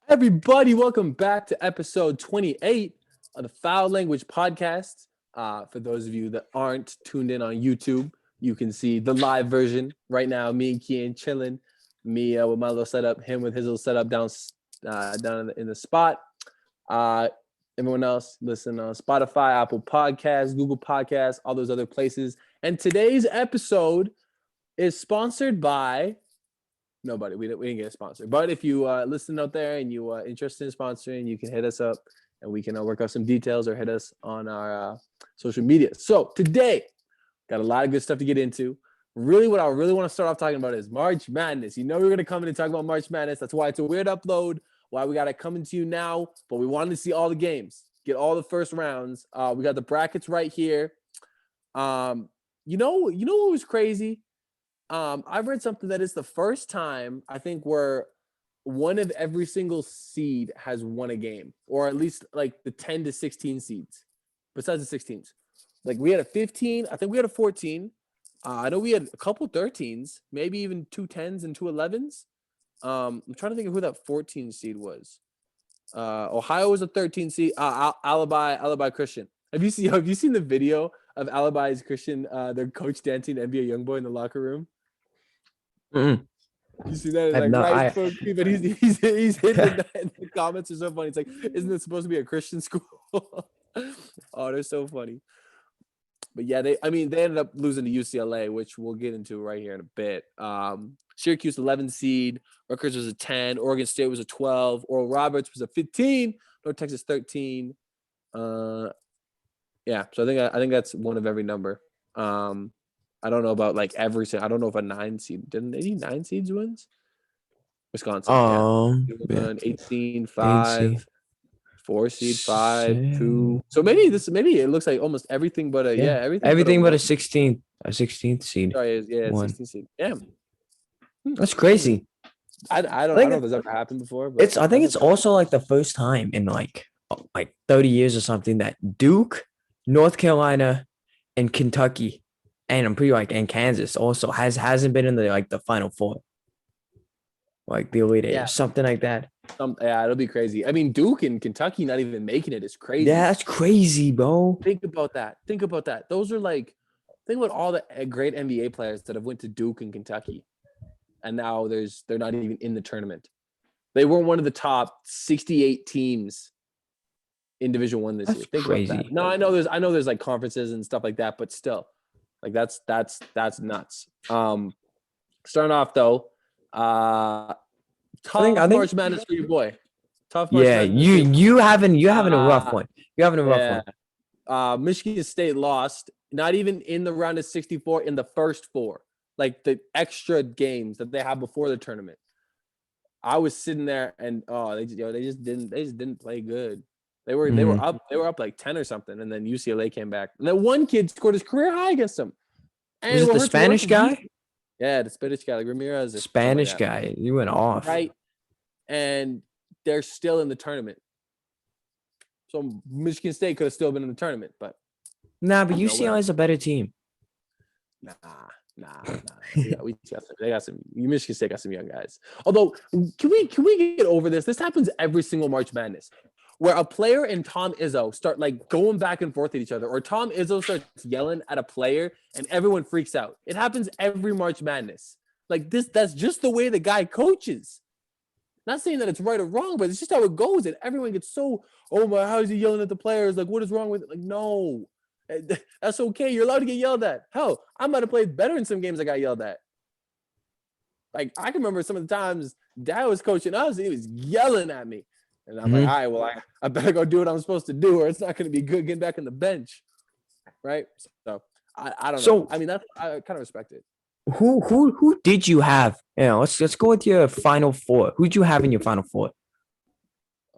Everybody, welcome back to episode 28 of the Foul Language Podcast. For those of you that aren't tuned in on YouTube, you can see the live version right now. Me and Cian chilling. Me with my little setup, him with his little setup down in the spot. Everyone else listen on Spotify, Apple Podcasts, Google Podcasts, all those other places. And today's episode is sponsored by nobody. We didn't get a sponsor. But if you listen out there and you are interested in sponsoring, you can hit us up and we can work out some details or hit us on our social media. So today, got a lot of good stuff to get into. Really, what I really want to start off talking about is March Madness. You know we're going to come in and talk about March Madness. That's why it's a weird upload, why we got to come into you now. But we wanted to see all the games, get all the first rounds. We got the brackets right here. You know what was crazy? I've read something that is the first time I think where one of every single seed has won a game, or at least like the 10 to 16 seeds, besides the 16s. Like we had a 15, I think we had a 14. I know we had a couple 13s, maybe even 2 10s and 2 11s. I'm trying to think of who that 14 seed was. Ohio was a 13 seed. Alibi Christian. Have you seen the video of Alibi's Christian, their coach dancing NBA YoungBoy in the locker room? Mm-mm. You see that? It's like right foot, but he's hitting in the comments are so funny. It's like, isn't it supposed to be a Christian school? Oh, they're so funny. But yeah, they ended up losing to UCLA, which we'll get into right here in a bit. Syracuse 11 seed, Rutgers was a 10, Oregon State was a 12, Oral Roberts was a 15, North Texas 13. Yeah, so I think that's one of every number. I don't know about like I don't know if a 9 seed didn't any 9 seeds wins. Wisconsin, 18, 5, 4 seed, 5, 2. So maybe it looks like almost everything but everything but a 16th seed. Sorry, 16th seed. Yeah. That's crazy. I don't know if this ever happened before, but I think it's also like the first time in like 30 years or something that Duke, North Carolina, and Kentucky, and I'm pretty and Kansas also hasn't been in the Final Four, like the Elite Eight or something like that. It'll be crazy. I mean, Duke and Kentucky not even making it is crazy. Yeah, that's crazy, bro. Think about that. Those are think about all the great NBA players that have went to Duke and Kentucky, and now they're not even in the tournament. They were one of the top 68 teams in Division I this year. Think crazy. about that. No, I know there's like conferences and stuff like that, but still, like that's nuts. Starting off though, tough March Madness for your boy. Tough March Madness. You having a rough one. You're having a rough one. Michigan State lost, not even in the round of 64 in the first 4, like the extra games that they had before the tournament. I was sitting there and they just didn't play good. They were up like 10 or something, and then UCLA came back. And then one kid scored his career high against them. And was it the Spanish guy? Yeah, the Spanish guy, like Ramirez. Spanish guy. You went off. Right. And they're still in the tournament. So Michigan State could have still been in the tournament, but but UCLA is a better team. Nah. They got some. Michigan State got some young guys. Although, can we get over this? This happens every single March Madness, where a player and Tom Izzo start like going back and forth at each other, or Tom Izzo starts yelling at a player and everyone freaks out. It happens every March Madness. Like this, that's just the way the guy coaches. Not saying that it's right or wrong, but it's just how it goes. And everyone gets so, oh my, how is he yelling at the players? Like, what is wrong with it? Like, no, that's okay. You're allowed to get yelled at. Hell, I might have played better in some games I got yelled at. Like, I can remember some of the times Dad was coaching us and he was yelling at me. And I'm like, all right, well, I better go do what I'm supposed to do, or it's not going to be good getting back on the bench, right? So I don't know. I mean, I kind of respect it. Who did you have? Let's go with your Final Four. Who did you have in your Final Four?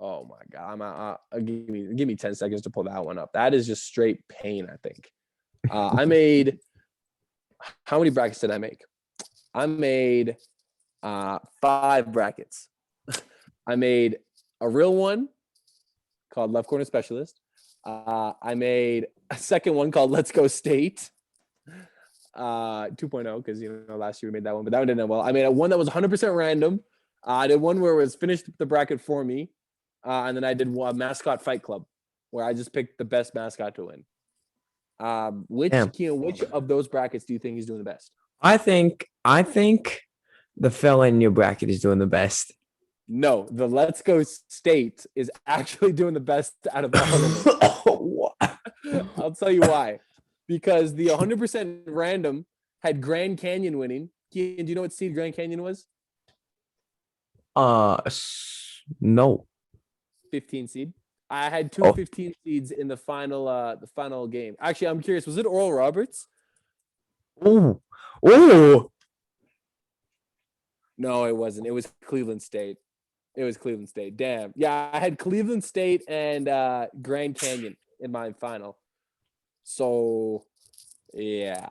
Oh my God, give me 10 seconds to pull that one up. That is just straight pain, I think. I made how many brackets did I make? I made 5 brackets. I made a real one called Left Corner Specialist. I made a second one called Let's Go State 2.0 because last year we made that one, but that one didn't end well. I made one that was 100% random. I did one where it was finished the bracket for me, and then I did a mascot fight club where I just picked the best mascot to win. Which of those brackets do you think he's doing the best? I think the fella in your bracket is doing the best. No, the Let's Go State is actually doing the best out of all of them. I'll tell you why. Because the 100% random had Grand Canyon winning. Kian, do you know what seed Grand Canyon was? No. 15 seed. I had two 15 seeds in the final game. Actually, I'm curious. Was it Oral Roberts? Oh. No, it wasn't. It was Cleveland State. Damn. Yeah, I had Cleveland State and Grand Canyon in my final. So, yeah.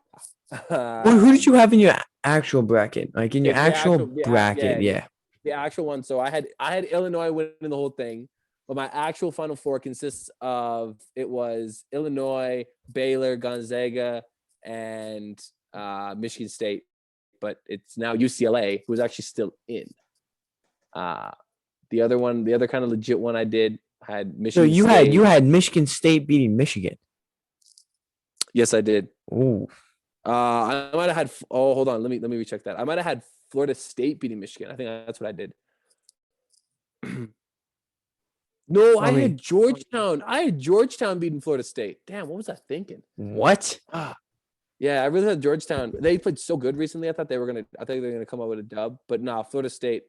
Who did you have in your actual bracket? Like in your actual bracket, yeah. The actual one. So I had Illinois winning the whole thing, but my actual Final Four consists of it was Illinois, Baylor, Gonzaga, and Michigan State. But it's now UCLA, who's actually still in. The other kind of legit one I did had Michigan. So you had Michigan State beating Michigan. Yes, I did. Ooh. I might have had. Oh, hold on. Let me recheck that. I might have had Florida State beating Michigan. I think that's what I did. No, I had Georgetown. I had Georgetown beating Florida State. Damn, what was I thinking? What? Yeah, I really had Georgetown. They played so good recently. I thought they were gonna come up with a dub, but nah, Florida State.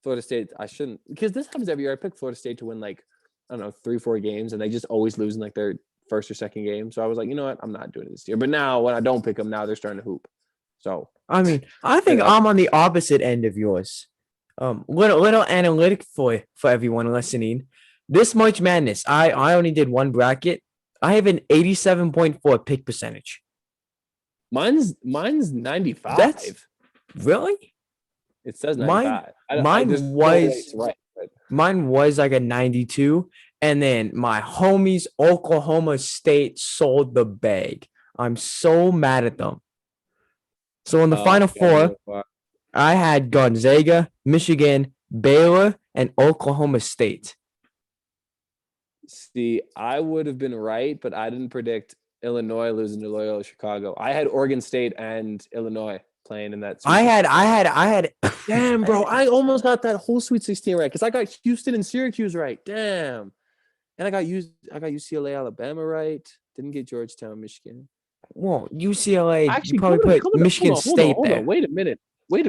I shouldn't, because this happens every year. I pick Florida State to win like, I don't know, 3-4 games, and they just always lose in like their first or second game. So I was like, you know what, I'm not doing it this year. But now when I don't pick them, now they're starting to hoop. So I mean, I think I'm on the opposite end of yours. Little analytic for everyone listening. This March Madness, I only did one bracket. I have an 87.4 pick percentage. Mine's 95. That's really? It says 95. Mine was like a 92, and then my homies Oklahoma State sold the bag. I'm so mad at them. So in the Final Four, I had Gonzaga, Michigan, Baylor, and Oklahoma State. See, I would have been right, but I didn't predict Illinois losing to Loyola Chicago. I had Oregon State and Illinois playing in that. I had. Damn, bro, I almost got that whole Sweet 16 right because I got Houston and Syracuse right. Damn, and I got UCLA, Alabama right. Didn't get Georgetown, Michigan. Well, UCLA. Actually, you probably put Michigan State there. Wait a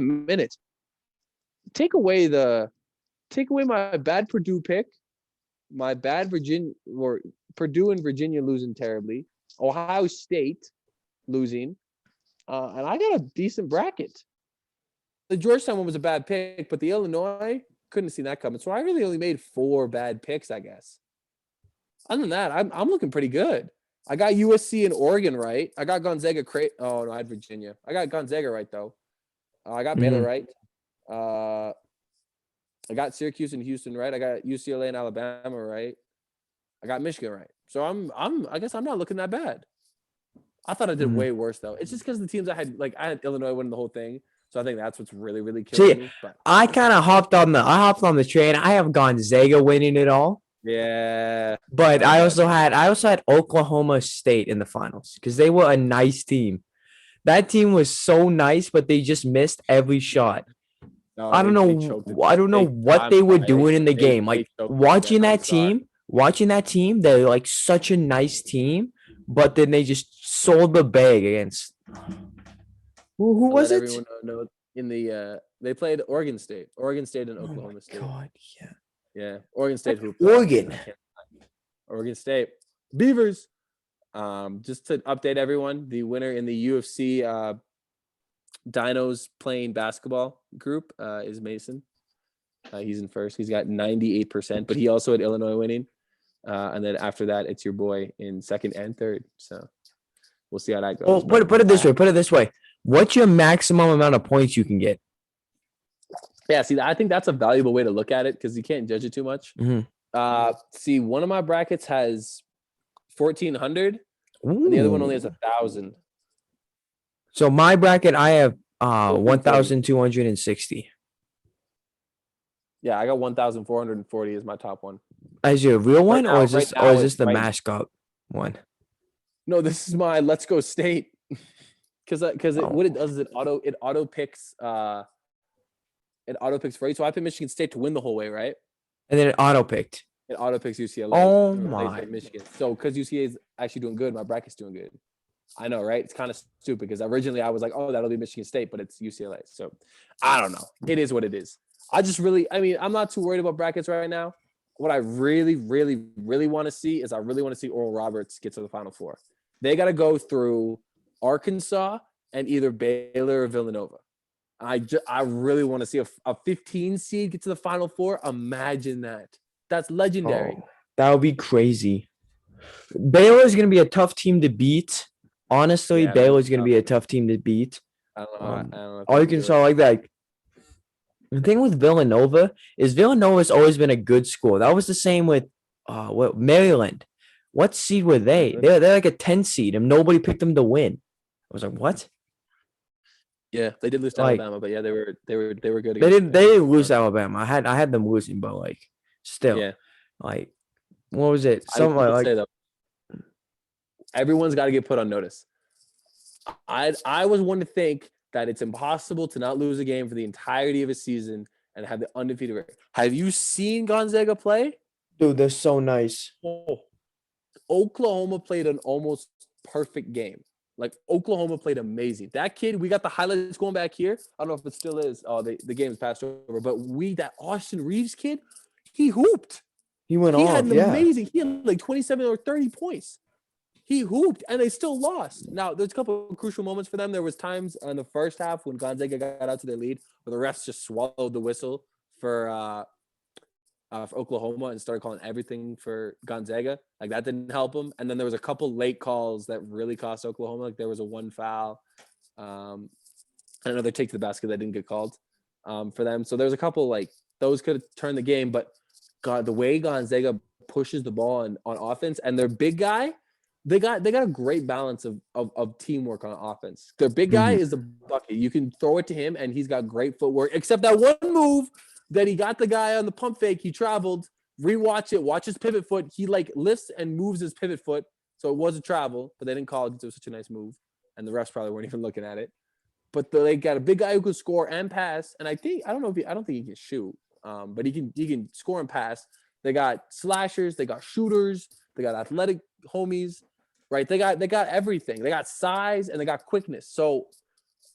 minute. Take away my bad Purdue pick, my bad Purdue and Virginia losing terribly, Ohio State losing, and I got a decent bracket. The Georgetown one was a bad pick, but the Illinois couldn't see that coming. So I really only made 4 bad picks, I guess. Other than that, I'm looking pretty good. I got USC and Oregon right. I got Gonzaga. Oh no, I had Virginia. I got Gonzaga right though. I got Baylor right. I got Syracuse and Houston right. I got UCLA and Alabama right. I got Michigan right. So I guess I'm not looking that bad. I thought I did way worse though. It's just because the teams I had Illinois winning the whole thing. So I think that's what's really, really killing me. But I kind of hopped on the train. I have Gonzaga winning it all. Yeah. But I also had Oklahoma State in the finals because they were a nice team. That team was so nice, but they just missed every shot. No, I don't know what they were doing in the game. Like watching that team, they're like such a nice team, but then they just sold the bag against who was it? Everyone know in the they played Oregon State and Oklahoma State. God, yeah. Oregon State hooped. Oregon State Beavers. Just to update everyone, the winner in the UFC Dinos playing basketball group is Mason. He's in first. He's got 98%, but he also had Illinois winning. And then after that, it's your boy in second and third. So we'll see how that goes. Well, put it this way. What's your maximum amount of points you can get? Yeah, see, I think that's a valuable way to look at it because you can't judge it too much. Mm-hmm. See, one of my brackets has 1,400, and the other one only has 1,000. So my bracket, I have 1,260. Yeah, I got 1,440 as my top one. As your real one, now- or is right this now or is it's this the right- mascot one? No, this is my Let's Go State. Because what it does is it auto picks for you. So I picked Michigan State to win the whole way, right? And then it auto picked. It auto picks UCLA. Oh It relates my. to Michigan. So because UCLA is actually doing good, my bracket's doing good. I know, right? It's kind of stupid because originally I was like, oh, that'll be Michigan State, but it's UCLA. So I don't know. It is what it is. I'm not too worried about brackets right now. What I really, really, really want to see is Oral Roberts get to the Final Four. They got to go through Arkansas and either Baylor or Villanova. I really want to see a 15 seed get to the Final Four. Imagine that. That's legendary. Oh, that would be crazy. Baylor is going to be a tough team to beat. Honestly, Yeah, Baylor is going to be a tough team to beat. I don't know. I don't know if Arkansas like that. The thing with Villanova is Villanova's always been a good school. That was the same with Maryland. What seed were they? They're like a 10 seed, and nobody picked them to win. I was like, what? Yeah, they did lose to Alabama, but yeah, they were good. They didn't lose to Alabama. I had them losing, but like still, Yeah. like what was it? I would Something say, though, everyone's got to get put on notice. I was one to think that it's impossible to not lose a game for the entirety of a season and have the undefeated record. Have you seen Gonzaga play? dude, they're so nice. Oh, Oklahoma played an almost perfect game. Like Oklahoma played amazing. That kid, we got the highlights going back here. I don't know if it still is. Oh, the game's passed over. But that Austin Reeves kid, he hooped. He went He off. had an Yeah. amazing. He had like 27 or 30 points. He hooped, and they still lost. Now, there's a couple of crucial moments for them. There was times in the first half when Gonzaga got out to their lead where the refs just swallowed the whistle for Oklahoma and started calling everything for Gonzaga. Like, that didn't help them. And then there was a couple late calls that really cost Oklahoma. Like, there was a one foul, and another take to the basket that didn't get called for them. So there was a couple, like, those could have turned the game. But, God, the way Gonzaga pushes the ball on offense, and their big guy, they got a great balance of teamwork on offense. Their big guy is the bucket. You can throw it to him, and he's got great footwork, except that one move that he got the guy on the pump fake. He traveled. Rewatch it. Watch his pivot foot. He, like, lifts and moves his pivot foot. So it was a travel, but they didn't call it because it was such a nice move. And the refs probably weren't even looking at it. But they got a big guy who can score and pass. And I don't think he can shoot, but he can score and pass. They got slashers. They got shooters. They got athletic homies. Right, they got everything. They got size and they got quickness. So,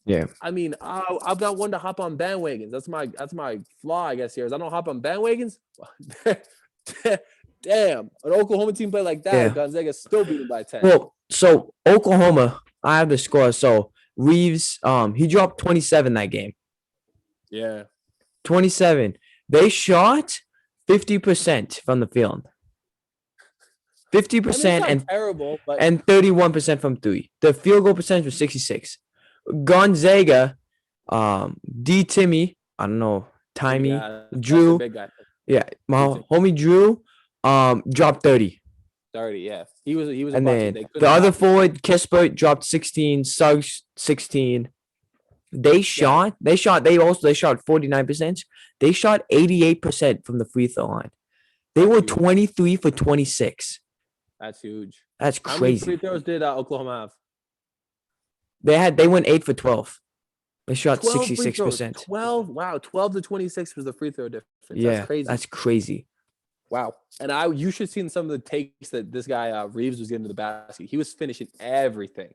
Yeah. I mean, I've got one to hop on bandwagons. That's my flaw, I guess. Here is I don't hop on bandwagons. Damn, an Oklahoma team play like that, Yeah. Gonzaga still beaten by 10. Well, so Oklahoma, I have the score. So Reeves, he dropped 27 that game. Yeah, 27. They shot 50% from the field. 50% and terrible, but and 31% from three. The field goal percentage was 66. Gonzaga, D Timmy, I don't know, Timey, yeah, that's Drew. a big guy. Yeah, my homie Drew, dropped 30. 30, yeah. He was a And bucket. then the other forward, Kispert, dropped 16, Suggs 16. They shot 49%. They shot 88% from the free throw line. They were 23 for 26. That's huge. That's How many free crazy. throws did Oklahoma have? They went 8 for 12. They shot 12 free throws. 66%. 12. Wow, 12 to 26 was the free throw difference. Yeah, That's crazy. that's crazy. Wow. And you should have seen some of the takes that this guy Reeves was getting to the basket. He was finishing everything.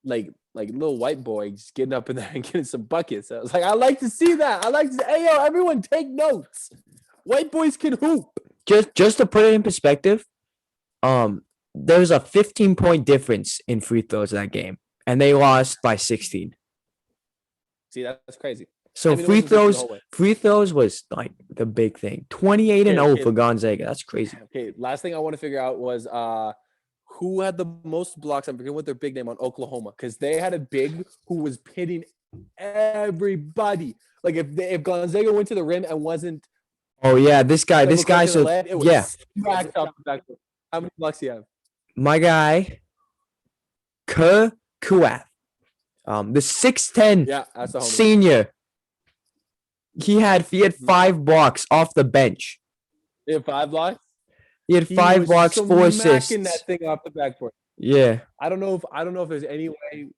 Like little white boy just getting up in there and getting some buckets. I was like, I like to see that. I like to say, hey, yo, everyone take notes. White boys can hoop. Just to put it in perspective, there was a 15-point difference in free throws that game, and they lost by 16. See, that's crazy. So I mean, it wasn't just the whole way. free throws was like the big thing. 28-0 Okay. for Gonzaga. That's crazy. Okay, last thing I want to figure out was who had the most blocks. I'm forgetting what their big name on Oklahoma, because they had a big who was pitting everybody. Like if Gonzaga went to the rim and wasn't. Oh yeah, this guy. So yeah, Smacked up the back. How many blocks do you have? my guy, Kuath, the 6'10" Yeah, that's the homie. senior. He had 5 blocks off the bench. He had 5 blocks. He had He 5 was blocks, 4 smacking that assists. thing off the backboard. Yeah. I don't know if there's any way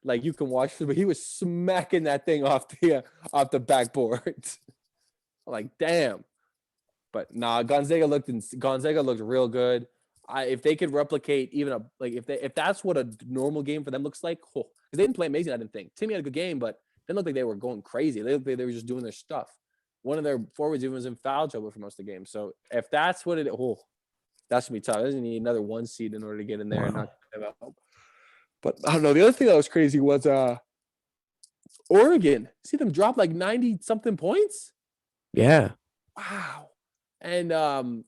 like you can watch it, but he was smacking that thing off the backboard. Like, damn. But nah, Gonzaga looked real good. If they could replicate even if that's what a normal game for them looks like, because they didn't play amazing, I didn't think. Timmy had a good game, but it didn't look like they were going crazy. They looked like they were just doing their stuff. One of their forwards even was in foul trouble for most of the game. So if that's what that's gonna be tough. They need another 1 seed in order to get in there and not give out. But I don't know. The other thing that was crazy was Oregon. See them drop like 90 something points. Yeah. Wow. And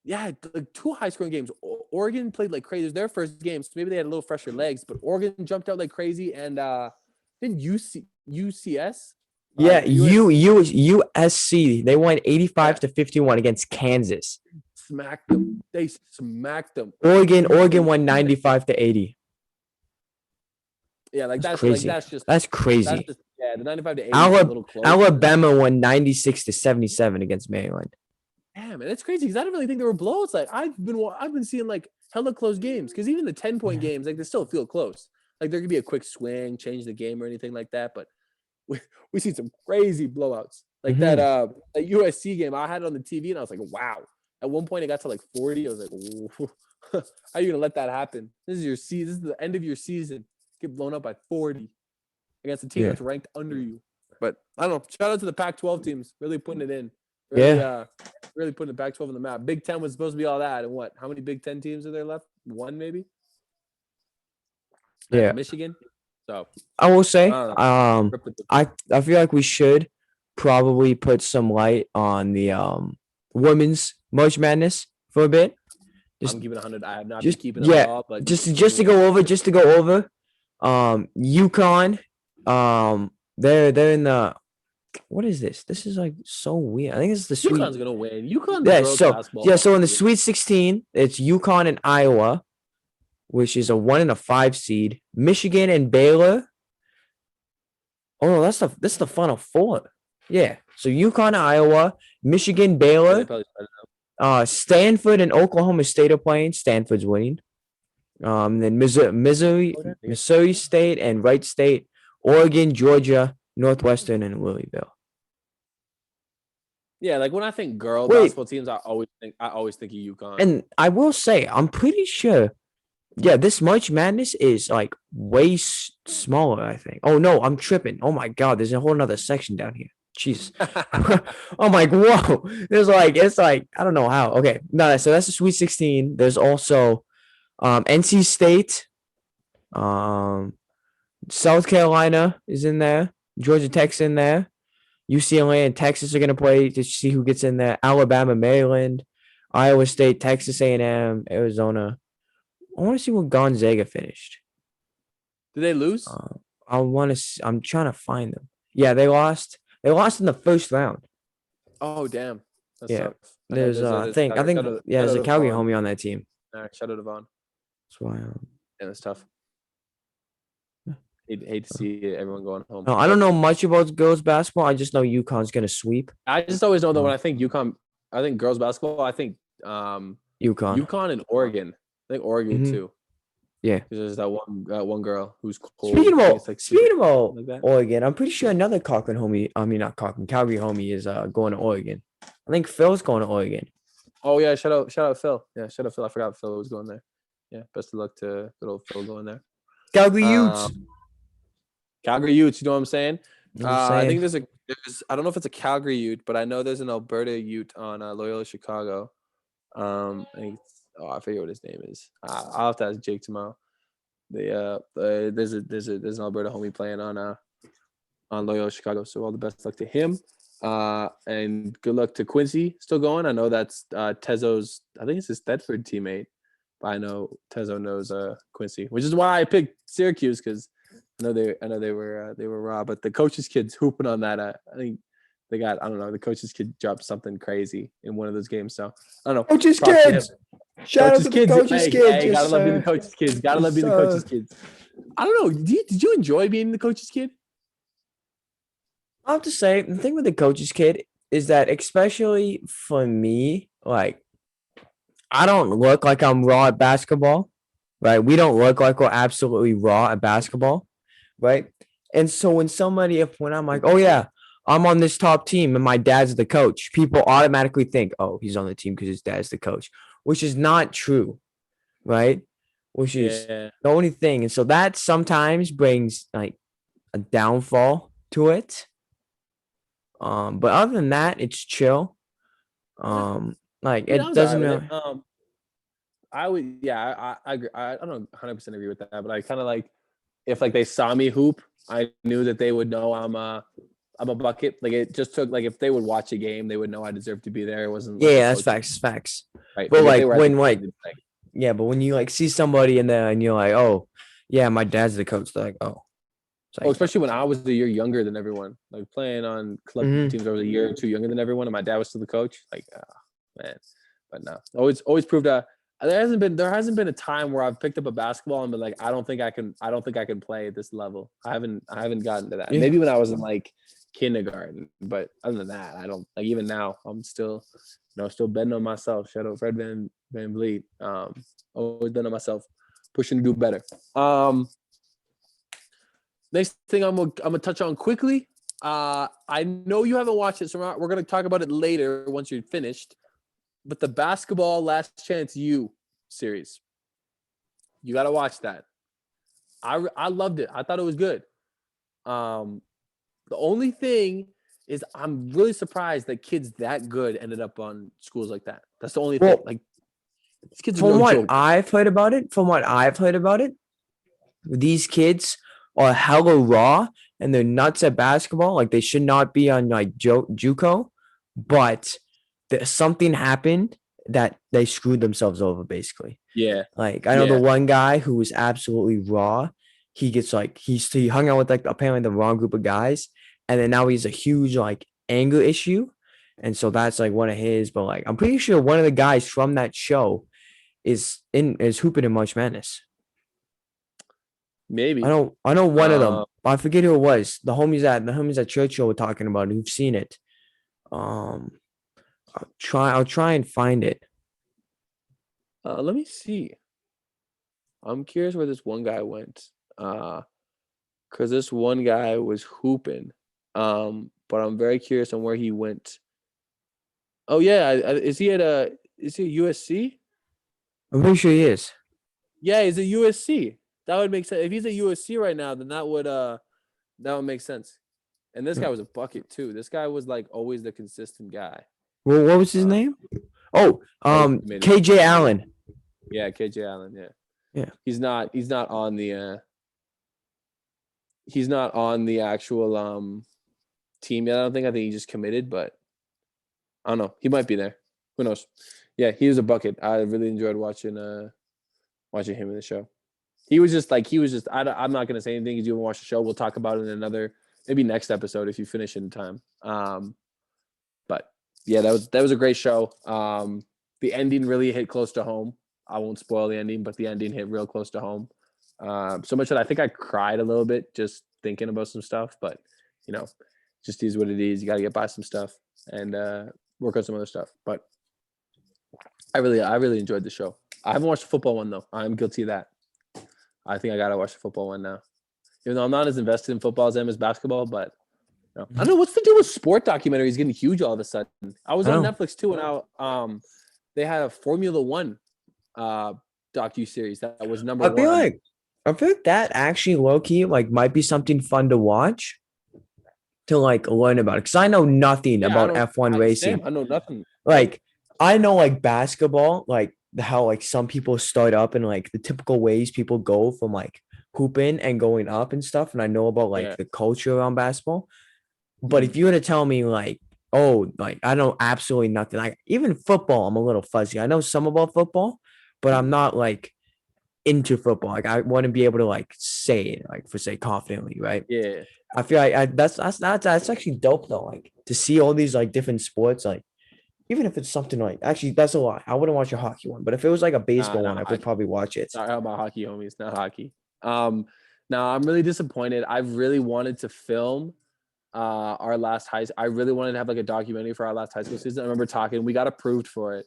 yeah, like 2 high-scoring games. Oregon played like crazy. It was their first game, so maybe they had a little fresher legs. But Oregon jumped out like crazy, and then UCS. Yeah, USC. They won 85-51 against Kansas. Smacked them. They smacked them. Oregon won 95-80. Yeah, like that's crazy. That's crazy. Yeah, the 95-80 is a little close. Alabama won 96-77 against Maryland. Damn, and it's crazy because I didn't really think there were blowouts. Like I've been seeing like hella close games because even the 10-point games, like they still feel close. Like there could be a quick swing, change the game or anything like that. But we see some crazy blowouts. Like that USC game, I had it on the TV and I was like, wow. At one point it got to like 40. I was like, ooh, how are you gonna let that happen? This is your season. This is the end of your season. Get blown up by 40 against a team that's ranked under you. But I don't know. Shout out to the Pac-12 teams, really putting it in. Really putting the Pac-12 on the map. Big Ten was supposed to be all that, and what? How many Big Ten teams are there left? 1 maybe. Yeah, Michigan. So I will say, I feel like we should probably put some light on the women's March Madness for a bit. I'm keeping 100. I have not been keeping it at all. But just to go over. UConn. They're in the. What is this? This is like so weird. I think it's the Sweet. UConn's gonna win. UConn. So in the Sweet 16, it's UConn and Iowa, which is a 1 and a 5 seed. Michigan and Baylor. Oh no, that's the Final Four. Yeah. So UConn, Iowa, Michigan, Baylor, Stanford and Oklahoma State are playing. Stanford's winning. Then Missouri State and Wright State, Oregon, Georgia, Northwestern, and Louisville. Yeah, like when I think girl basketball teams, I always think of UConn. And I will say, I'm pretty sure. Yeah, this March Madness is like way smaller, I think. Oh no, I'm tripping. Oh my God, there's a whole nother section down here. Jesus. I'm like, whoa. It's like, I don't know how. Okay, no, so that's the Sweet 16. There's also NC State, South Carolina is in there. Georgia Tech's in there. UCLA and Texas are going to play to see who gets in there. Alabama, Maryland, Iowa State, Texas A&M, Arizona. I want to see what Gonzaga finished. Did they lose? I'm trying to find them. Yeah, they lost. They lost in the first round. Oh damn. That yeah. Sucks. There's I think there's a Calgary homie on that team. All right, shout out to Vaughn. That's why. Yeah, that's tough. Hate to see everyone going home. No, I don't know much about girls basketball. I just know UConn's gonna sweep. I just always know that when I think UConn, I think girls basketball. I think UConn and Oregon. I think Oregon too. Yeah, because there's that one girl who's cold. Speaking about like Oregon, I'm pretty sure another Calgary homie is going to Oregon. I think Phil's going to Oregon. Oh yeah, shout out Phil. Yeah, shout out Phil. I forgot Phil was going there. Yeah, best of luck to good old Phil going there. Calgary Utes. Calgary Utes, you know what I'm saying? I think there's I don't know if it's a Calgary Ute, but I know there's an Alberta Ute on Loyola Chicago. I forget what his name is. I'll have to ask Jake tomorrow. There's an Alberta homie playing on Loyola Chicago. So all the best luck to him. And good luck to Quincy still going. I know that's Tezo's. I think it's his Thetford teammate, but I know Tezo knows Quincy, which is why I picked Syracuse because I know they were raw. But the coach's kid's hooping on that. I think they got. I don't know. The coach's kid dropped something crazy in one of those games. So I don't know. Coach's kids. Shout out to the coach's kids. Hey, gotta love being the coach's kids. Gotta love being the coach's kids. I don't know. Did you enjoy being the coach's kid? I have to say, the thing with the coach's kid is that, especially for me, like, I don't look like I'm raw at basketball, right? We don't look like we're absolutely raw at basketball, right? And so when I'm like, oh yeah, I'm on this top team and my dad's the coach, people automatically think, oh, he's on the team because his dad's the coach, which is not true, right? Which is Yeah. the only thing. And so that sometimes brings like a downfall to it. But other than that, it's chill. Yeah. Like I mean, I it was all right doesn't with really. it. I would, yeah, I agree. I don't 100% agree with that, but I kind of like if like they saw me hoop, I knew that they would know I'm a bucket. Like it just took like if they would watch a game, they would know I deserved to be there. It wasn't like the Yeah, that's coach, facts. Facts. right? But Like if they like were at the when game, like they'd be like, yeah, but when you like see somebody in there and you're like, oh yeah, my dad's the coach. They're like, oh, it's oh, like, especially when I was a year younger than everyone, like playing on club mm-hmm. teams, I was a year or two younger than everyone, and my dad was still the coach. Like, man, but no, always proved there hasn't been a time where I've picked up a basketball and been like, I don't think I can play at this level. I haven't gotten to that. Yeah. Maybe when I was in like kindergarten, but other than that, I don't like even now. I'm still, still betting on myself. Shout out Fred Van Vliet. Always betting on myself, pushing to do better. Next thing I'm gonna touch on quickly. I know you haven't watched it, so we're gonna talk about it later once you're finished. But the basketball Last Chance U series, you gotta watch that. I loved it. I thought it was good. The only thing is I'm really surprised that kids that good ended up on schools like that. That's the only thing. Well, Like these kids are from no what joke. I've heard about it, these kids are hella raw and they're nuts at basketball. Like they should not be on like JUCO, but something happened that they screwed themselves over basically. Yeah. Like I know the Yeah. one guy who was absolutely raw. He gets like he hung out with like apparently the wrong group of guys, and then now he's a huge like anger issue, and so that's like one of his. But like I'm pretty sure one of the guys from that show is hooping in March Madness. Maybe. I know one of them. Uh, I forget who it was. The homies at Churchill were talking about it, who've seen it. Um, I'll try and find it. let me see. I'm curious where this one guy went. Because this one guy was hooping. But I'm very curious on where he went. Oh yeah, is he at USC? I'm pretty sure he is. Yeah, he's at USC. That would make sense. If he's at USC right now, then that would make sense. And this guy was a bucket too. This guy was like always the consistent guy. Well, what was his name? Oh, Maybe. KJ Allen. Yeah, KJ Allen. Yeah. Yeah. He's not on the actual team yet. I think he just committed, but I don't know. He might be there. Who knows? Yeah, he was a bucket. I really enjoyed watching him in the show. I'm not gonna say anything because you haven't watched the show. We'll talk about it in another maybe next episode if you finish in time. But yeah, that was a great show. The ending really hit close to home. I won't spoil the ending, but the ending hit real close to home. So much that I think I cried a little bit just thinking about some stuff, but just is what it is. You got to get by some stuff and work on some other stuff. But I really enjoyed the show. I haven't watched the football one though. I'm guilty of that. I think I got to watch the football one now. Even though I'm not as invested in football as I am as basketball, but I don't know what's the deal with sport documentaries getting huge all of a sudden. I was on Netflix too, and they had a Formula One docu-series that was number one. I feel like that actually low-key like might be something fun to watch to like learn about it. Because I know nothing about F1 racing. I know nothing. Like I know like basketball, like how like some people start up and like the typical ways people go from like hooping and going up and stuff. And I know about like the culture around basketball. But if you were to tell me like, oh, like I know absolutely nothing. Like even football, I'm a little fuzzy. I know some about football, but I'm not like into football. Like I wouldn't be able to like say it, like for say confidently, right? Yeah. I feel like that's actually dope though. Like to see all these like different sports, like even if it's something like actually that's a lot. I wouldn't watch a hockey one, but if it was like a baseball one, I would probably watch it. Sorry about hockey, homies. Not hockey. Now I'm really disappointed. I've really wanted to film our last I really wanted to have like a documentary for our last high school season. I remember talking, we got approved for it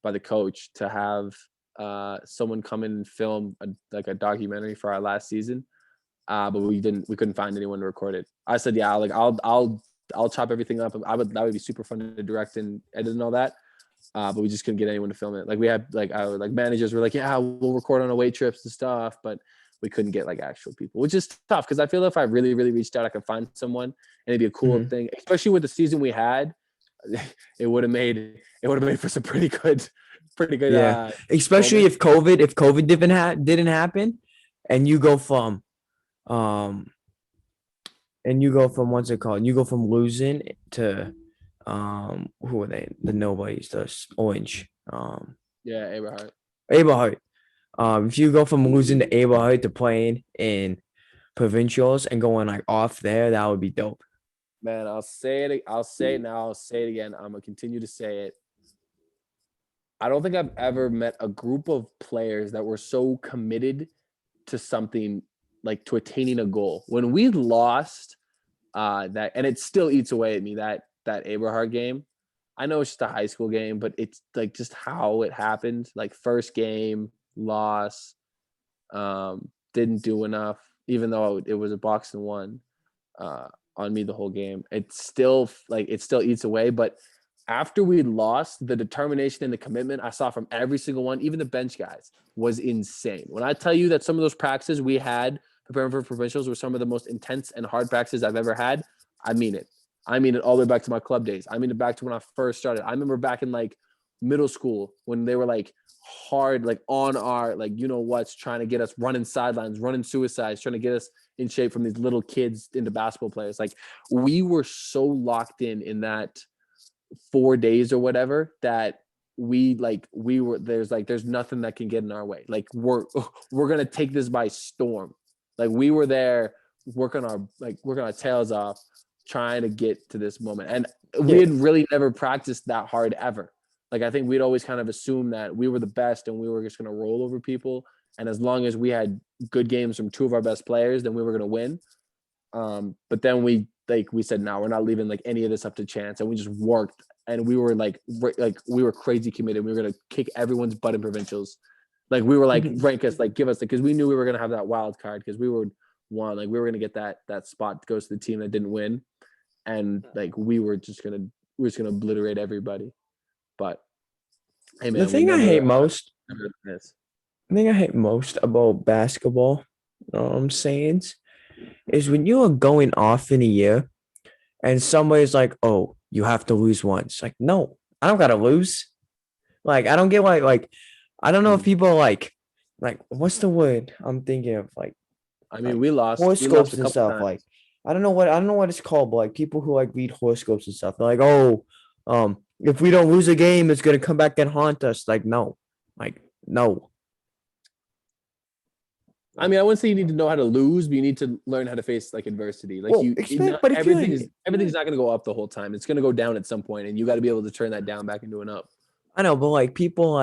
by the coach to have someone come in and film a documentary for our last season. But we couldn't find anyone to record it. I said, yeah, like I'll chop everything up. That would be super fun to direct and edit and all that. But we just couldn't get anyone to film it. Like we had our managers were like, yeah, we'll record on away trips and stuff, but we couldn't get like actual people, which is tough because I feel if I really, really reached out, I could find someone and it'd be a cool thing, especially with the season we had. It would have made for some pretty good. Yeah, especially if COVID didn't happen, and you go from what's it called? You go from losing to who are they? The nobodies, the Orange. Yeah, Aberhart. Aberhart. If you go from losing to Aberhart to playing in provincials and going like off there, that would be dope. Man, I'll say it now. I'll say it again. I'm gonna continue to say it. I don't think I've ever met a group of players that were so committed to something, like to attaining a goal. When we lost that, and it still eats away at me, that Aberhart game. I know it's just a high school game, but it's like just how it happened. Like first game, loss, didn't do enough, even though it was a box and one on me the whole game. It still eats away. But after we lost, the determination and the commitment I saw from every single one, even the bench guys, was insane. When I tell you that some of those practices we had preparing for provincials were some of the most intense and hard practices I've ever had, I mean it. I mean it all the way back to my club days. I mean it back to when I first started. I remember back in like middle school when they were like hard, like on our, like, you know what's trying to get us running sidelines, running suicides, trying to get us in shape from these little kids into basketball players. Like we were so locked in that 4 days or whatever that there's nothing that can get in our way. Like we're going to take this by storm. Like we were there working our tails off, trying to get to this moment. And we had really never practiced that hard ever. Like, I think we'd always kind of assumed that we were the best and we were just going to roll over people. And as long as we had good games from two of our best players, then we were going to win. But then we said, no, we're not leaving like any of this up to chance. And we just worked, and we were we were crazy committed. We were going to kick everyone's butt in provincials. Like we were like, rank us, like give us, because we knew we were going to have that wild card, because we were one, like we were going to get that spot to go to the team that didn't win. And like, we were just going to obliterate everybody. But hey, man, the thing I hate most about basketball, sayings, is when you are going off in a year and somebody's like, oh, you have to lose once. Like, no, I don't gotta lose. Like, I don't get why, like, I don't know if people are like what's the word I'm thinking of? Like, I mean, we lost horoscopes a and stuff. times. Like, I don't know what it's called, but like people who like read horoscopes and stuff, they're like, oh, if we don't lose a game, it's gonna come back and haunt us. Like, no. I mean, I wouldn't say you need to know how to lose, but you need to learn how to face like adversity. Like, everything's not gonna go up the whole time. It's gonna go down at some point, and you got to be able to turn that down back into an up. I know, but like people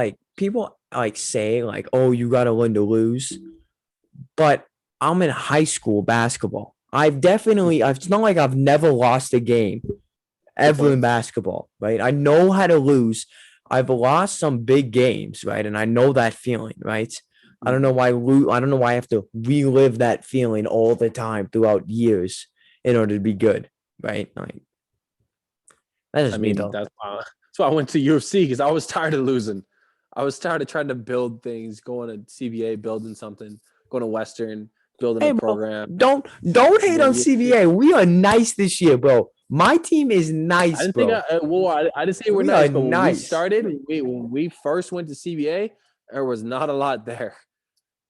say like, oh, you got to learn to lose. But I'm in high school basketball. It's not like I've never lost a game ever in basketball, right? I know how to lose. I've lost some big games, right? And I know that feeling, right? I don't know why I have to relive that feeling all the time throughout years in order to be good, right? Like, that's why I went to UFC, because I was tired of losing. I was tired of trying to build things, going to CBA, building something, going to Western, building a program. Don't hate on CBA. We are nice this year, bro. My team is nice, I didn't bro. I didn't say we're nice, but when we first went to CBA, there was not a lot there.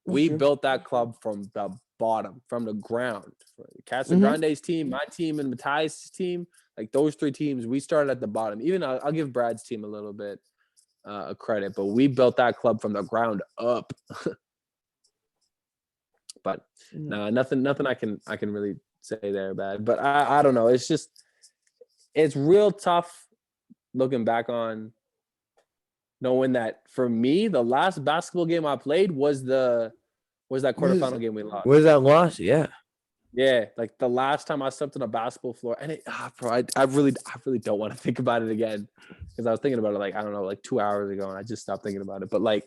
We built that club from the bottom, from the ground. Casa Grande's team, my team, and Matthias' team, like those three teams, we started at the bottom. Even I'll give Brad's team a little bit of credit, but we built that club from the ground up. But no, nothing I can really say there bad. But I don't know. It's real tough looking back on, knowing that for me, the last basketball game I played was that quarterfinal game we lost. Was that loss? Yeah. Yeah, like the last time I stepped on a basketball floor, and bro, I really don't want to think about it again because I was thinking about it like I don't know, like 2 hours ago, and I just stopped thinking about it. But like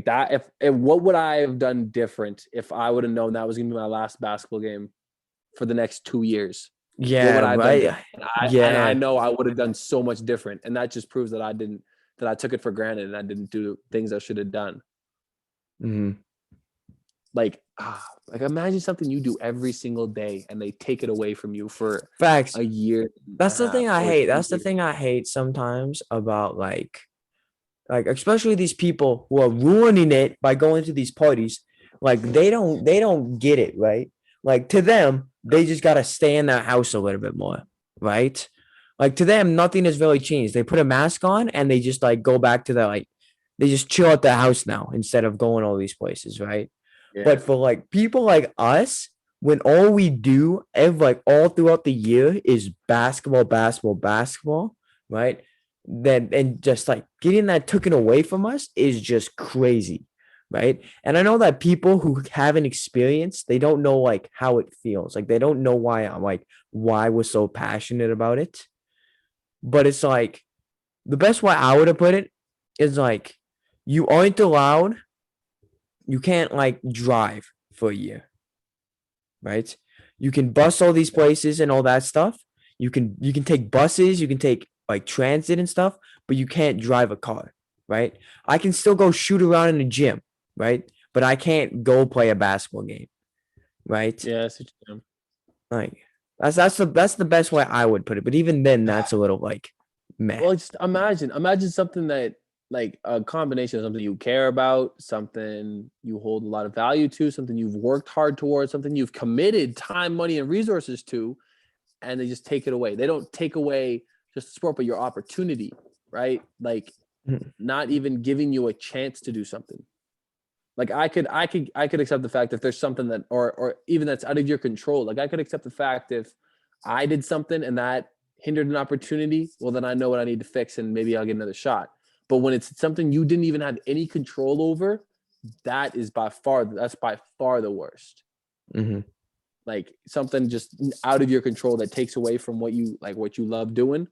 that, if what would I have done different if I would have known that was gonna be my last basketball game for the next 2 years? What would Yeah, I have done right. different? And I Yeah. know I would have done so much different, and that just proves that I took it for granted and I didn't do things I should have done. Mhm. Like imagine something you do every single day and they take it away from you for Facts. a year and a That's the thing half I or hate. 2 That's the years. thing I hate sometimes about like especially these people who are ruining it by going to these parties. Like they don't get it, right? Like to them, they just gotta stay in their house a little bit more, right? Like to them, nothing has really changed. They put a mask on and they just like go back to their like they just chill at their house now instead of going all these places, right? Yeah. But for like people like us, when all we do like all throughout the year is basketball, basketball, basketball, right? Then and just like getting that taken away from us is just crazy, right? And I know that people who haven't experienced, they don't know like how it feels. Like they don't know why we're so passionate about it. But it's like the best way I would have put it is like you aren't allowed, you can't like drive for a year, right? You can bus all these places and all that stuff. You can take buses, you can take like transit and stuff, but you can't drive a car, right? I can still go shoot around in the gym, right? But I can't go play a basketball game, right? Yeah. Like that's the best way I would put it. But even then, that's a little like meh. Well, just imagine something that like a combination of something you care about, something you hold a lot of value to, something you've worked hard towards, something you've committed time, money, and resources to, and they just take it away. They don't take away just the sport, but your opportunity, right? Like Mhm. not even giving you a chance to do something. Like I could accept the fact if there's something that or even that's out of your control. Like I could accept the fact if I did something and that hindered an opportunity, well then I know what I need to fix and maybe I'll get another shot. But when it's something you didn't even have any control over, that's by far the worst. Mhm. Like something just out of your control that takes away from what you love doing,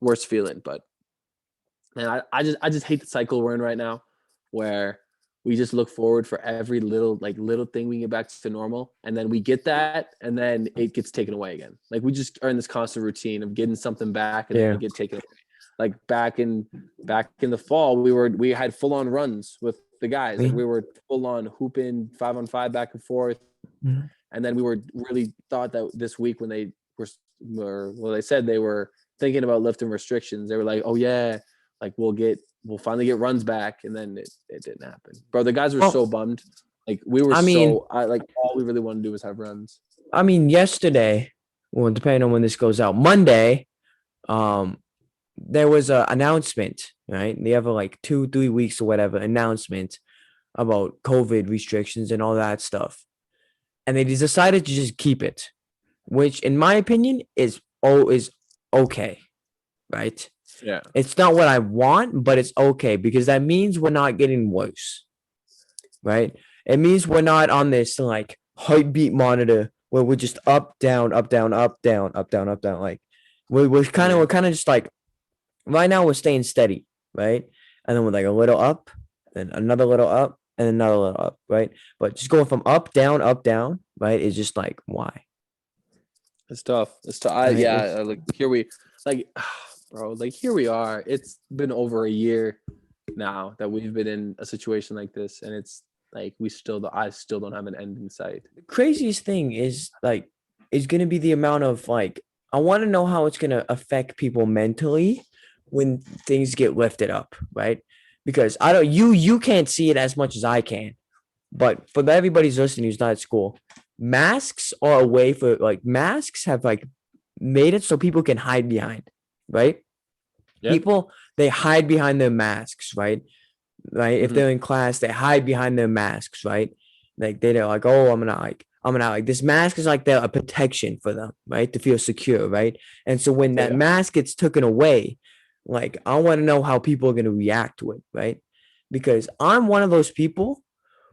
worst feeling. But man, I just hate the cycle we're in right now where we just look forward for every little thing we can get back to normal, and then we get that and then it gets taken away again. Like we just are in this constant routine of getting something back and then Yeah. it get taken away. Like back in the fall, we had full on runs with the guys. Like Me. we were full on hooping 5-on-5 back and forth. Mhm. And then we were really thought that this week when they they said they were thinking about lifting restrictions, they were like, oh yeah, like we'll finally get runs back. And then it didn't happen. Bro, the guys were Well, so bummed. Like we were I mean, like all we really want to do was have runs. yesterday, well, depending on when this goes out, Monday, um, there was a announcement, right? They have a like 2-3 weeks or whatever announcement about COVID restrictions and all that stuff. And they just decided to just keep it, which in my opinion is okay, right? Yeah. It's not what I want, but it's okay because that means we're not getting worse, right? It means we're not on this like heartbeat monitor where we're just up, down, up, down, up, down, up, down, up, down. Like we're kind of Yeah. we're kind of just like right now we're staying steady, right? And then we're like a little up, and another little up, and another little up, right? But just going from up, down, right? Is just like why, It's tough. It's tough. right? Yeah, like here we like bro, like here we are. It's been over a year now that we've been in a situation like this, and it's like I still don't have an end in sight. The craziest thing is gonna be the amount of like I want to know how it's gonna affect people mentally when things get lifted up, right? Because I don't you can't see it as much as I can, but for everybody's listening who's not at school, masks are a way for like masks have like made it so people can hide behind, right? Yeah. People they hide behind their masks, right? Right? If Mm-hmm. they're in class, they hide behind their masks, right? Like they're like, oh, I'm gonna like this mask is like they're a protection for them, right? To feel secure, right? And so when that Yeah. mask gets taken away, like I want to know how people are gonna react to it, right? Because I'm one of those people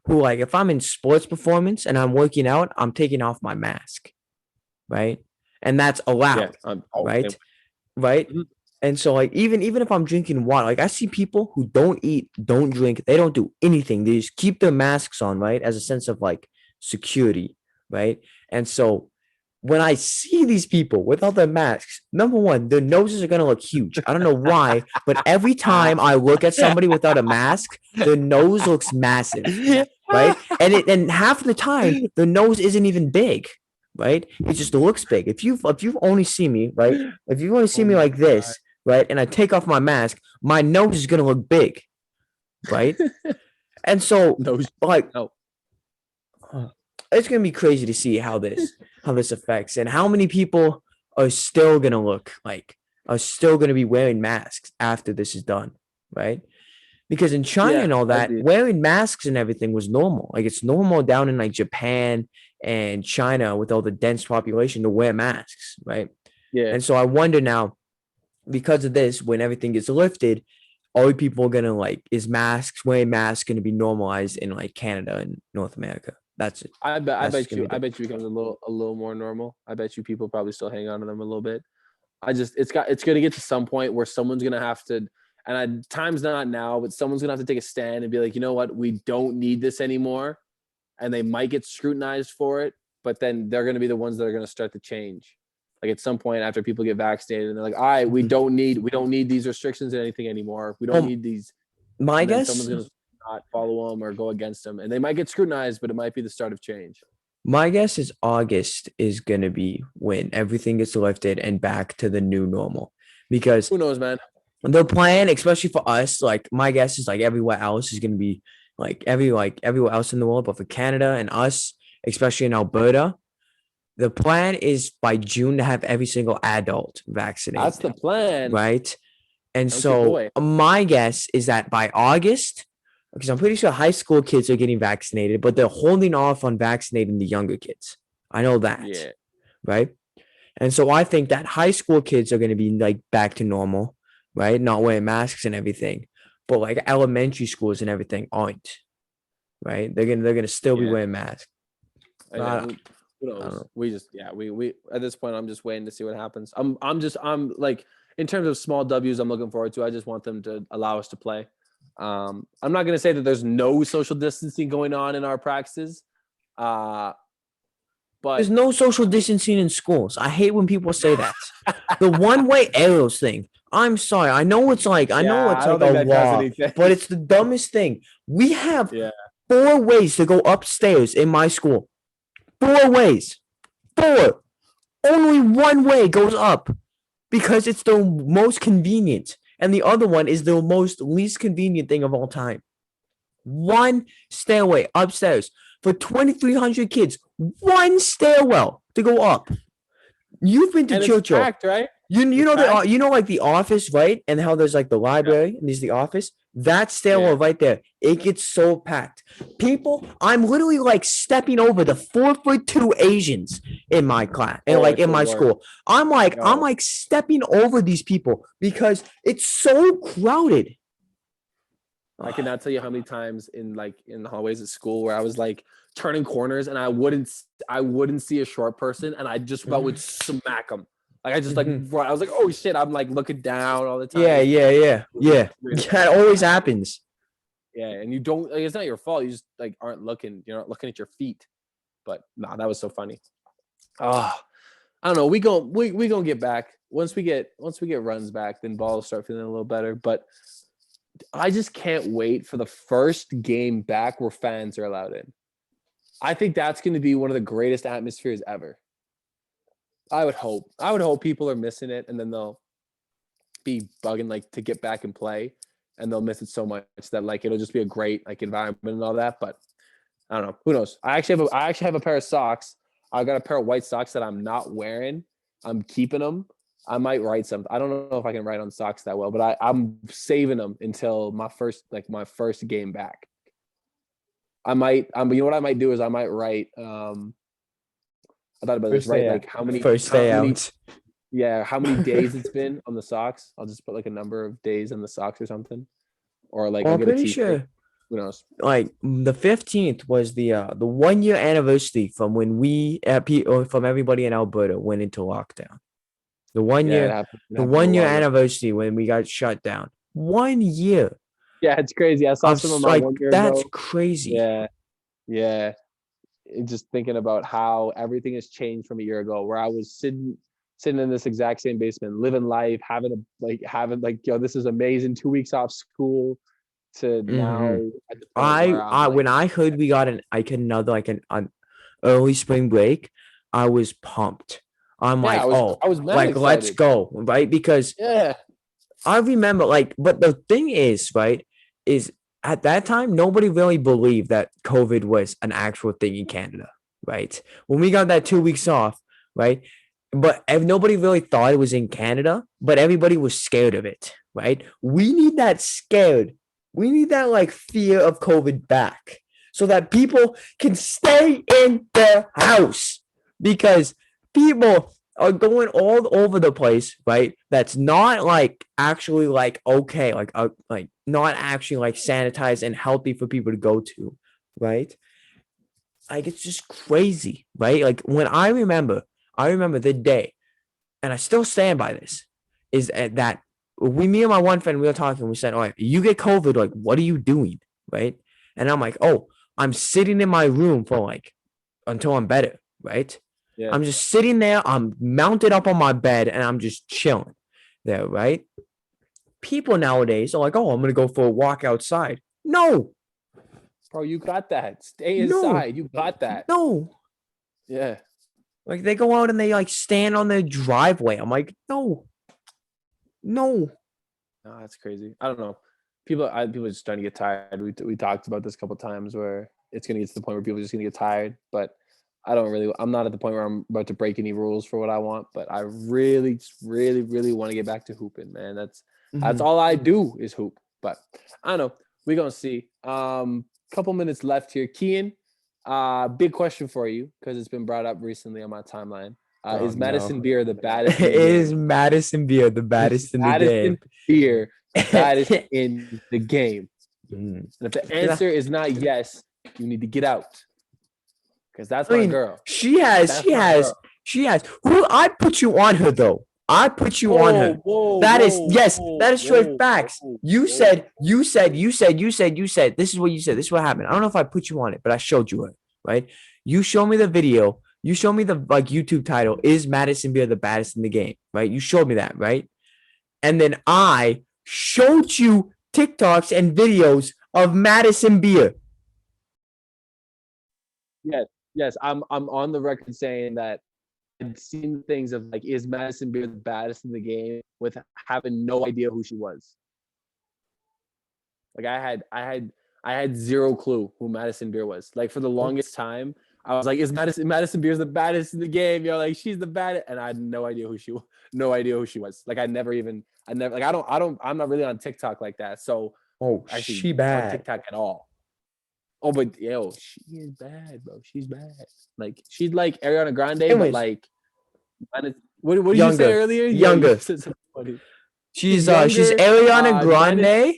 who like if I'm in sports performance and I'm working out, I'm taking off my mask, right? And that's allowed, right? Okay. Right? Mhm. And so like even if I'm drinking water, like I see people who don't eat, don't drink, they don't do anything. They just keep their masks on, right? As a sense of like security, right? And so when I see these people without their masks, number one, their noses are gonna look huge. I don't know why, but every time I look at somebody without a mask, their nose looks massive, right? And half the time, the nose isn't even big, right? It just looks big. If you've only seen me, right? If you only see Oh me my like this, right, and I take off my mask, my nose is gonna look big, right? And so No, like no. it's gonna be crazy to see how this affects and how many people are still gonna are still gonna be wearing masks after this is done, right? Because in China Yeah, and all I that, see. wearing masks and everything was normal. Like it's normal down in like Japan and China with all the dense population to wear masks, right? Yeah. And so I wonder now, because of this, when everything gets lifted, are people gonna wearing masks gonna be normalized in like Canada and North America? That's it. I bet I That's bet gonna you be I the bet you becomes a little more normal. I bet you people probably still hang on to them a little bit. It's gonna get to some point where someone's gonna have to, and time's not now, but someone's gonna have to take a stand and be like, you know what, we don't need this anymore, and they might get scrutinized for it, but then they're gonna be the ones that are gonna start to change. Like at some point after people get vaccinated and they're like, all right, Mhm. we don't need these restrictions and anything anymore. We don't Well, need these, my and then guess someone's gonna not follow them or go against them, and they might get scrutinized, but it might be the start of change. my guess is August is gonna be when everything gets lifted and back to the new normal. Because Who knows, man? the plan, especially for us, like my guess is like everywhere else is gonna be everywhere else in the world, but for Canada and us, especially in Alberta, the plan is by June to have every single adult That's vaccinated, the plan. right? And That's your so boy. my guess is that by August, because I'm pretty sure high school kids are getting vaccinated, but they're holding off on vaccinating the younger kids. I know that, Yeah. right? And so I think that high school kids are going to be like back to normal, right? Not wearing masks and everything, but like elementary schools and everything aren't, right? They're gonna still be Yeah. wearing masks. I I, know. Who I don't knows? know. We just we at this point I'm just waiting to see what happens. I'm like in terms of small W's I'm looking forward to. I just want them to allow us to play. I'm not gonna say that there's no social distancing going on in our practices. There's But no social distancing in schools. I hate when people say that. The one-way arrows thing. I'm sorry. I know yeah, it's I don't like a think that does law, anything. but it's the dumbest thing. We have Yeah. 4 ways to go upstairs in my school. 4 ways. 4. Only one way goes up because it's the most convenient. And the other one is the most least convenient thing of all time. One stairway upstairs for 2,300 kids. One stairwell to go up. You've been to And it's Churchill. packed, right? You It's know packed. like the office, right? And how there's like the library and there's the office. That stairwell Yeah. right there, it gets so packed. People, I'm literally like stepping over the 4'2" Asians in my class and Oh, like it's in the my worst. school. I'm No. like stepping over these people because it's so crowded. I cannot tell you how many times in the hallways at school where I was like turning corners and I wouldn't see a short person and I just about would smack them. Like I just like Mhm. I was like, oh shit, I'm like looking down all the time. Yeah. That always happens. Yeah, and you don't like, it's not your fault. You just like aren't looking. You're not looking at your feet. But nah, that was so funny. Ah, I don't know. We gonna get back once we get runs back. Then ball will start feeling a little better. But I just can't wait for the first game back where fans are allowed in. I think that's going to be one of the greatest atmospheres ever. I would hope. I would hope people are missing it, and then they'll be bugging like to get back and play, and they'll miss it so much that like it'll just be a great like environment and all that. But I don't know. Who knows? I actually have a pair of socks. I got a pair of white socks that I'm not wearing. I'm keeping them. I might write something. I don't know if I can write on socks that well, but I'm saving them until my first game back. I might. You know what I might do is I might write. I thought about this. Right, like First day out. yeah, how many days it's been on the socks. I'll just put like a number of days in the socks or something, or like Well, I'll I'm get a pretty t-shirt. sure. Who knows? Like the 15th was the 1 year anniversary from when we from everybody in Alberta went into lockdown. The one Yeah, year, it the happened a 1 year while ago. anniversary when we got shut down. 1 year. Yeah, it's crazy. I saw some of my Like 1 year that's ago. crazy. Yeah, yeah. Just thinking about how everything has changed from a year ago, where I was sitting in this exact same basement, living life, having like, yo, this is amazing. 2 weeks off school to now Mm-hmm. at the point where I'm I like, when I heard we got an early spring break, I was pumped. I'm yeah, like, oh, I was mad like let's excited. go, right? Because Yeah, I remember, like, but the thing is, right, is at that time, nobody really believed that COVID was an actual thing in Canada, right? When we got that 2 weeks off, right? But nobody really thought it was in Canada, but everybody was scared of it, right? We need that scared. We need that like fear of COVID back so that people can stay in their house because people are going all over the place, right? That's not like actually like okay, like not actually like sanitized and healthy for people to go to, right? Like it's just crazy, right? Like when I remember the day, and I still stand by this, is that me and my one friend, we were talking, we said, all right, you get COVID, like, what are you doing? Right? And I'm like, oh, I'm sitting in my room for like until I'm better, right? yeah. I'm just sitting there, I'm mounted up on my bed, and I'm just chilling there, right? People nowadays are like, oh, I'm gonna go for a walk outside. No, Bro, you got that. Stay no, inside. You got that. no. Yeah. Like they go out and they like stand on their driveway. I'm like, no, no. No, that's crazy. I don't know. People are just starting to get tired. We talked about this a couple times where it's gonna get to the point where people are just gonna get tired. But I'm not at the point where I'm about to break any rules for what I want. But I really, really, really want to get back to hooping, man. That's Mhm. all I do is hoop. But I don't know. We're gonna see. Couple minutes left here. Cian, big question for you because it's been brought up recently on my timeline. Oh Is Madison no. Beer the baddest in the Is game? Madison Beer the Is baddest in the Madison game? Beer the baddest in the game? Mm. And if the answer is not yes, you need to get out because that's I my mean, girl. she has, That's she my has, girl. she has. Who I put you on her though? I put you on Whoa, her. whoa, That is whoa, yes, whoa, that is straight whoa, facts. whoa, You whoa. said, you said, you said, you said, you said. This is what you said. This is what happened. I don't know if I put you on it, but I showed you it. Right? You show me the video. You show me the like YouTube title. Is Madison Beer the baddest in the game? Right? You showed me that. Right? And then I showed you TikToks and videos of Madison Beer. Yes, yes. I'm on the record saying that I'd seen things of like, is Madison Beer the baddest in the game with having no idea who she was. Like I had zero clue who Madison Beer was. Like for the longest time, I was like, is Madison Beer's the baddest in the game? You're like, she's the baddest, and I had no idea no idea who she was. Like I never like I'm not really on TikTok like that. So Oh, actually she on bad. TikTok at all. Oh, but yo, she is bad, bro. She's bad. Like she's like Ariana Grande, but Anyways, like what did you say younger, earlier? Yo, you younger. said something funny. She's She's younger, Ariana minus Grande.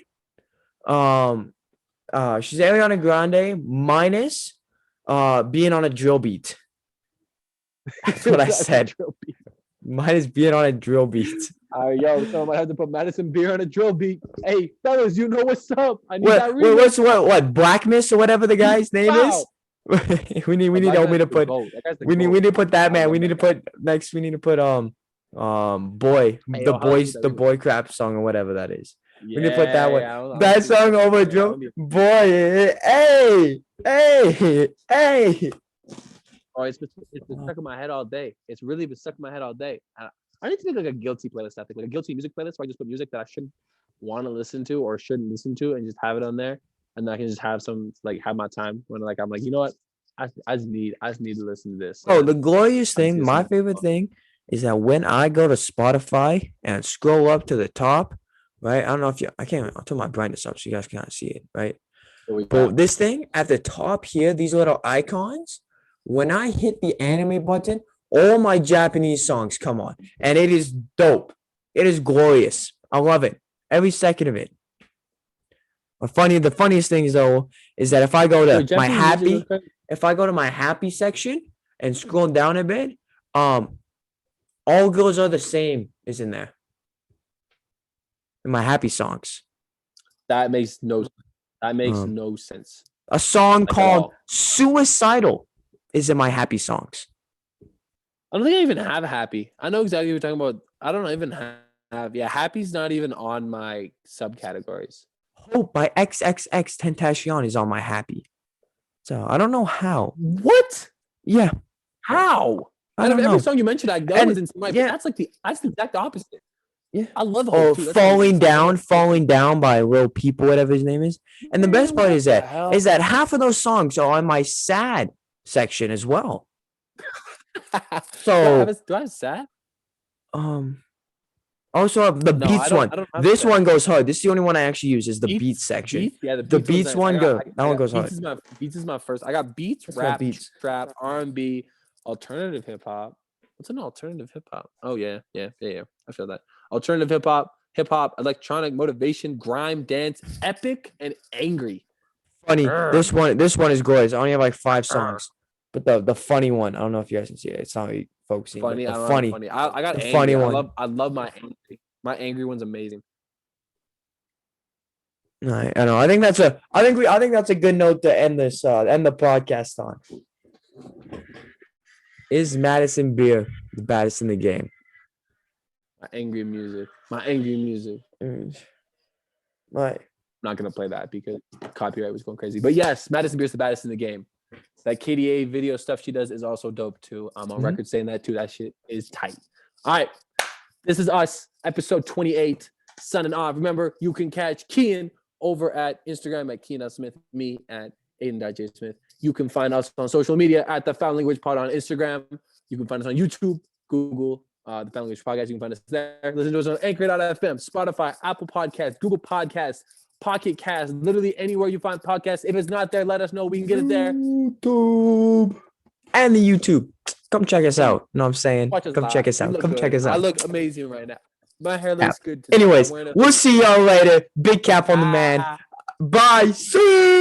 Um, she's Ariana Grande minus being on a drill beat. That's what I that's a said. drill beat. Minus being on a drill beat. Yo, someone might have to put Madison Beer on a drill beat. Hey, fellas, you know what's up? I need that remix. What Black Miss or whatever the guy's name is? Wow. We need That homie guy's to the put GOAT. That guy's the we GOAT. need to put that I man. We love need to that guy. put next we need to put boy Hey, yo, how do I need that the remix? boy crap song or whatever that is. We need to put that Yeah, one. yeah. I don't That think song over I drill. don't need. Boy, hey. Oh, it's been stuck in my head all day. It's really been stuck in my head all day. I need to make like a guilty playlist. I think like a guilty music playlist where I just put music that I shouldn't want to listen to or shouldn't listen to, and just have it on there, and I can just have some like have my time when like I'm like, you know what, I just need to listen to this. Oh, And the glorious I just thing, listen my to favorite thing is that when I go to Spotify and scroll up to the top, right? I don't know if you, I can't, I'll turn my brightness up so you guys can't see it, right? what we got. But this thing at the top here, these little icons, when I hit the anime button, all my Japanese songs come on, and it is dope. It is glorious. I love it. Every second of it. The funniest thing is though is that if I go to Wait, my Japanese music goes happy, crazy? if I go to my happy section and scroll down a bit, all girls are the same is in there. In my happy songs. That makes no Um, sense. A song Like, at called all. Suicidal is in my happy songs. I don't think I even have Happy. I know exactly what you're talking about. I don't even have. Yeah, Happy's not even on my subcategories. Hope by XXX Tentacion is on my happy. So I don't know how. What? Yeah, How? I Out of don't every know. song you mentioned, that And was insane. yeah. That's the exact opposite. Yeah. I love Or Hope too. That's amazing. falling down by Lil Peep or whatever his name is. And the best Man, part what is the that hell? half of those songs are on my sad section as well. So do I have sad? also have the No, beats one. I don't have This sad. one goes hard. This is the only one I actually use is the Beats? beats section. Beats? Yeah, The beats one's beats nice. one go. That one goes Beats hard. Beats is my first. I got beats, Let's go rap, beats. trap, R&B, alternative hip hop. What's an alternative hip hop? Oh yeah. I feel that. Alternative hip hop, electronic, motivation, grime, dance, epic, and angry. Funny. This one is gorgeous. I only have like 5 songs. But the funny one, I don't know if you guys can see it. It's not really focusing. Funny. But I the don't know funny. funny. I got The angry. funny one. I love my angry. My angry one's amazing. I know. I think that's a good note to end this end the podcast on. Is Madison Beer the baddest in the game? My angry music. My angry music. Right. I'm not gonna play that because copyright was going crazy. But yes, Madison Beer's the baddest in the game. That KDA video stuff she does is also dope too. I'm on record saying that too. That shit is tight. All right, this is us, episode 28, signing off. Remember, you can catch Cian over at Instagram at Cian Smith, me at Aidan.jsmith. You can find us on social media at the Found Language Pod on Instagram. You can find us on YouTube, Google, the Found Language Podcast. You can find us there. Listen to us on Anchor.fm, Spotify, Apple Podcasts, Google Podcasts, Pocket Cast, literally anywhere you find podcasts. If it's not there, let us know. We can get it there. YouTube. And the YouTube. Come check us out. You know what I'm saying? Watch us Come live. check us We out. look Come good. check us I out. look amazing right now. My hair looks good today. Anyways, we'll see y'all later. Big cap on the man. Bye. See you.